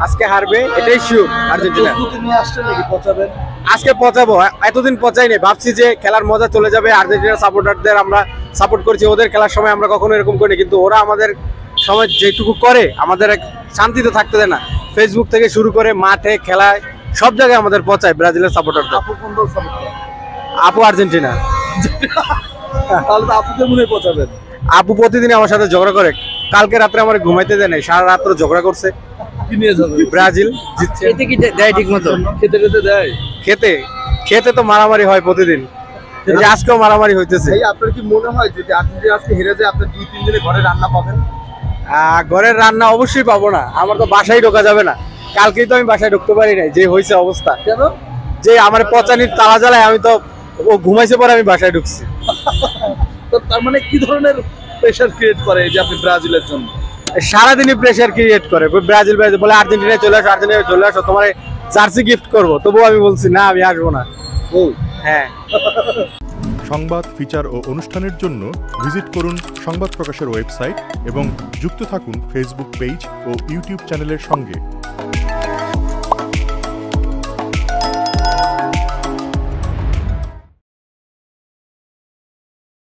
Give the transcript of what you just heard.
আজকে হারবে, এটাই শিওর আর্জেন্টিনা। প্রস্তুতি নিয়ে আসছেন নাকি পচাবেন? আজকে পচাবো, এতদিন পচাই নেই, ভাবছি যে খেলার মজা চলে যাবে। আর্জেন্টিনা সাপোর্টারদের আমরা সাপোর্ট করছি, ওদের খেলার সময় আমরা কখনো এরকম করিনি, কিন্তু ওরা আমাদের সময় যেটুকু করে আমাদের শান্তিতে থাকতে দেয় না। ফেসবুক থেকে শুরু করে মাঠে খেলায় সব জায়গায় আমাদের পচায় ব্রাজিলের সাপোর্টারদের। আপু কোন দল সাপোর্ট করেন? আপু আর্জেন্টিনা। তাহলে তো আপুকে মনে হয় পচাবেন। আপু প্রতিদিন আমার সাথে ঝগড়া করে, কালকে রাত্রে আমার ঘুমাইতে দেয় নাই, সারা রাত্র ঝগড়া করছে। কি নিয়ে যাবে? ব্রাজিল জিতছে। খেতে কি দেয় ঠিক মতো? খেতে খেতে দেয়। খেতে খেতে তো মারামারি হয় প্রতিদিন, এই যে আজকেও মারামারি হইতেছে। ভাই আপনার কি মনে হয় যদি আর্জেন্টিনা আজকে হেরে যায় আপনি 2-3 দিনে ঘরে রান্না পাবেন? ঘরের রান্না অবশ্যই পাবো না, আমার তো বাসায় ঢোকা যাবে না। কালকেই তো আমি বাসায় ঢুকতে পারি নাই, যে হয়েছে অবস্থা। কেন? যে আমার পচানির তালা জ্বালায়, আমি তো ও ঘুমাইছে পরে আমি বাসায় ঢুকছি। তো তার মানে কি ধরনের প্রেসার ক্রিয়েট করে এই যে আপনি ব্রাজিলের জন্য? সারাদিনই প্রেশার ক্রিয়েট করে, ব্রাজিল ব্রাজিল বলে আর্জেন্টিনায় চলে আসো, আর্জেন্টিনায় চলে আসো, তোমার জার্সি গিফট করবো। তবুও আমি বলছি না, আমি আসবো না। ও হ্যাঁ। সংবাদ, ফিচার ও অনুষ্ঠানের জন্য ভিজিট করুন সংবাদ প্রকাশের ওয়েবসাইট এবং যুক্ত থাকুন ফেসবুক পেজ ও ইউটিউব চ্যানেলের সঙ্গে।